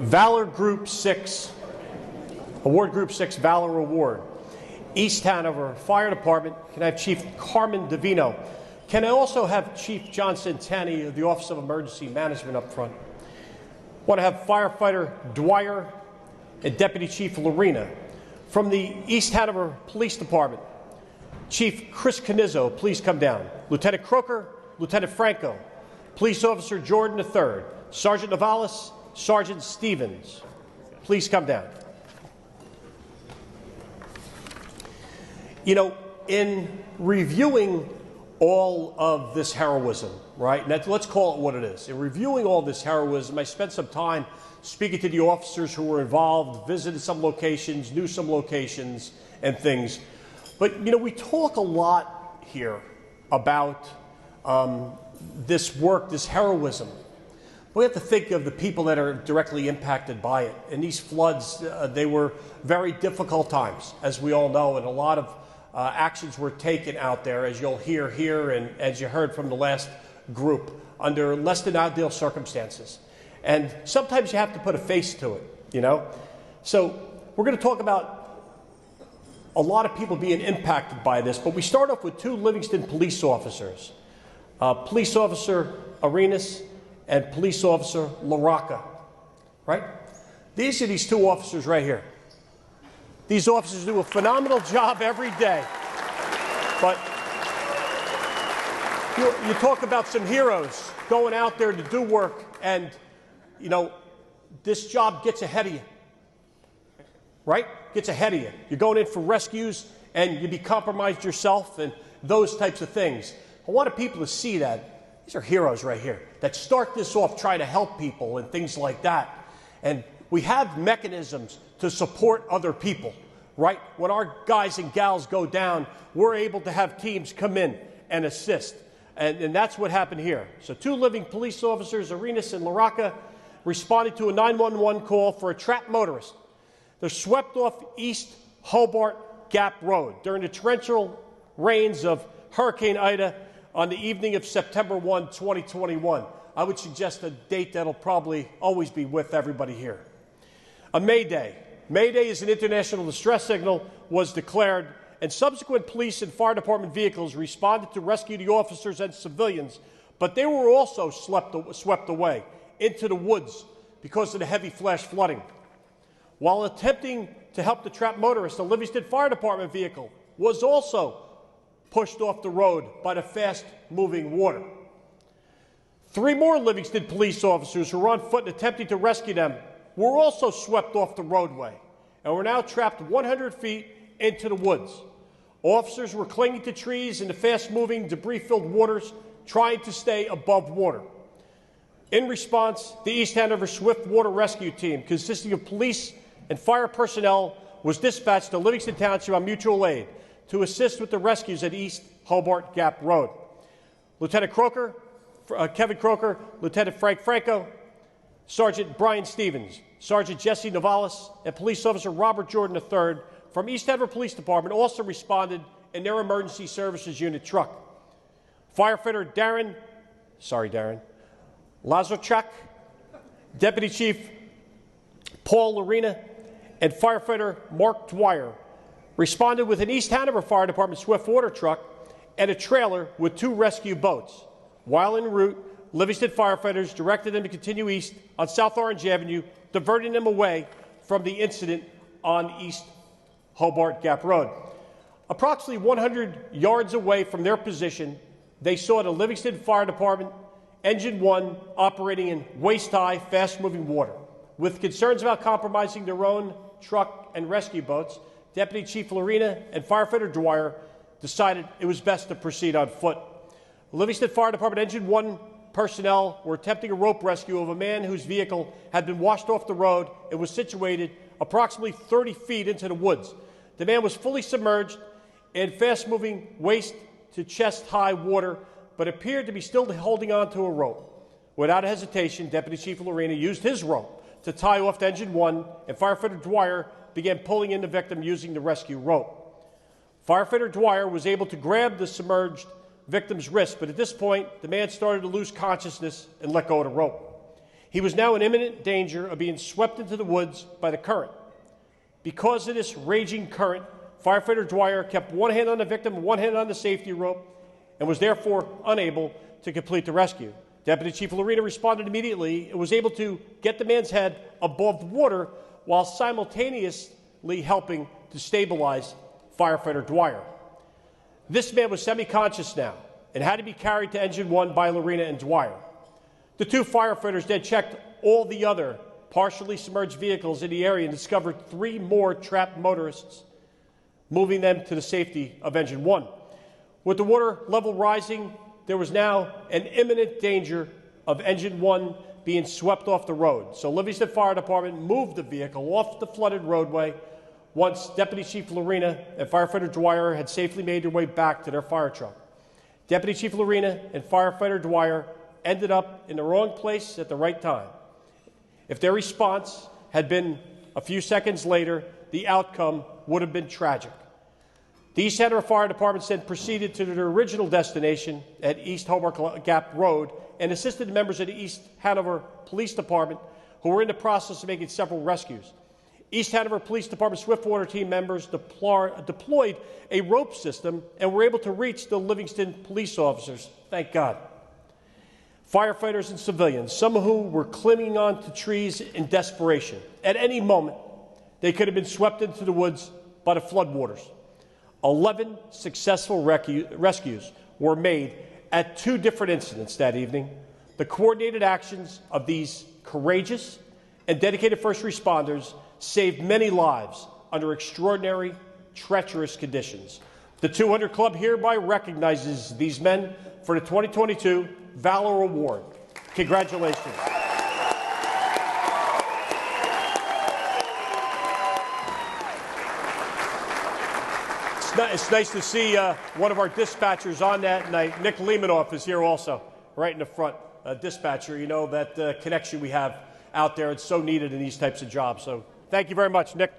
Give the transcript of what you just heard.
Valor Group 6, Award Group 6 Valor Award. East Hanover Fire Department, can I have Chief Carmen Davino? Can I also have Chief John Santani of the Office of Emergency Management up front? I want to have Firefighter Dwyer and Deputy Chief Lorena. From the East Hanover Police Department, Chief Chris Canizzo, please come down. Lieutenant Croker, Lieutenant Franco, Police Officer Jordan III, Sergeant Navalis, Sergeant Stevens, please come down. You know, in reviewing all of this heroism, right, and let's call it what it is, in reviewing all this heroism, I spent some time speaking to the officers who were involved, visited some locations, knew some locations and things. But, you know, we talk a lot here about this work, this heroism. We have to think of the people that are directly impacted by it. And these floods, they were very difficult times, as we all know, and a lot of actions were taken out there, as you'll hear here and as you heard from the last group, under less than ideal circumstances. And sometimes you have to put a face to it, you know? So we're going to talk about a lot of people being impacted by this, but we start off with two Livingston police officers, Police Officer Arenas and Police Officer LaRocca, right? These are these two officers right here. These officers do a phenomenal job every day. But you talk about some heroes going out there to do work, and, you know, this job gets ahead of you, right? Gets ahead of you. You're going in for rescues, and you be compromised yourself and those types of things. I want people to see that. These are heroes right here that start this off trying to help people and things like that. And we have mechanisms to support other people, right? When our guys and gals go down, we're able to have teams come in and assist. And that's what happened here. So two living police officers, Arenas and LaRocca, responded to a 911 call for a trapped motorist. They're swept off East Hobart Gap Road during the torrential rains of Hurricane Ida on the evening of September 1, 2021. I would suggest a date that'll probably always be with everybody here. A Mayday. Mayday is an international distress signal was declared, and subsequent police and fire department vehicles responded to rescue the officers and civilians, but they were also swept away into the woods because of the heavy flash flooding. While attempting to help the trapped motorist, a Livingston Fire Department vehicle was also pushed off the road by the fast-moving water. Three more Livingston police officers who were on foot and attempting to rescue them were also swept off the roadway and were now trapped 100 feet into the woods. Officers were clinging to trees in the fast-moving, debris-filled waters, trying to stay above water. In response, the East Hanover Swift Water Rescue Team, consisting of police and fire personnel, was dispatched to Livingston Township on mutual aid to assist with the rescues at East Hobart Gap Road. Lieutenant Croker, Kevin Croker, Lieutenant Frank Franco, Sergeant Brian Stevens, Sergeant Jesse Navalis, and Police Officer Robert Jordan III from East Hanover Police Department also responded in their emergency services unit truck. Firefighter Darren Lazarchuk, Deputy Chief Paul Lorena, and firefighter Mark Dwyer responded with an East Hanover Fire Department swift water truck and a trailer with two rescue boats. While en route, Livingston firefighters directed them to continue east on South Orange Avenue, diverting them away from the incident on East Hobart Gap Road. Approximately 100 yards away from their position, they saw the Livingston Fire Department Engine 1 operating in waist-high, fast-moving water. With concerns about compromising their own truck and rescue boats, Deputy Chief Lorena and Firefighter Dwyer decided it was best to proceed on foot. Livingston Fire Department Engine 1 personnel were attempting a rope rescue of a man whose vehicle had been washed off the road and was situated approximately 30 feet into the woods. The man was fully submerged in fast-moving waist-to-chest-high water, but appeared to be still holding on to a rope. Without hesitation, Deputy Chief Lorena used his rope to tie off to Engine 1, and Firefighter Dwyer began pulling in the victim using the rescue rope. Firefighter Dwyer was able to grab the submerged victim's wrist, but at this point, the man started to lose consciousness and let go of the rope. He was now in imminent danger of being swept into the woods by the current. Because of this raging current, firefighter Dwyer kept one hand on the victim and one hand on the safety rope and was therefore unable to complete the rescue. Deputy Chief Lorena responded immediately and was able to get the man's head above water while simultaneously helping to stabilize firefighter Dwyer. This man was semi-conscious now and had to be carried to Engine 1 by Lorena and Dwyer. The two firefighters then checked all the other partially submerged vehicles in the area and discovered 3 more trapped motorists, moving them to the safety of Engine 1. With the water level rising, there was now an imminent danger of Engine 1 being swept off the road. So Livingston Fire Department moved the vehicle off the flooded roadway once Deputy Chief Lorena and firefighter Dwyer had safely made their way back to their fire truck. Deputy Chief Lorena and firefighter Dwyer ended up in the wrong place at the right time. If their response had been a few seconds later, the outcome would have been tragic. The East Hanover Fire Department then proceeded to their original destination at East Hobart Gap Road and assisted members of the East Hanover Police Department who were in the process of making several rescues. East Hanover Police Department Swiftwater team members deployed a rope system and were able to reach the Livingston police officers. Thank God. Firefighters and civilians, some of whom were clinging on to trees in desperation. At any moment, they could have been swept into the woods by the floodwaters. 11 successful rescues were made at 2 different incidents that evening. The coordinated actions of these courageous and dedicated first responders saved many lives under extraordinary, treacherous conditions. The 200 Club hereby recognizes these men for the 2022 Valor Award. Congratulations. It's nice to see one of our dispatchers on that night. Nick Lemanoff is here also, right in the front. Dispatcher, you know, that connection we have out there. It's so needed in these types of jobs. So thank you very much, Nick.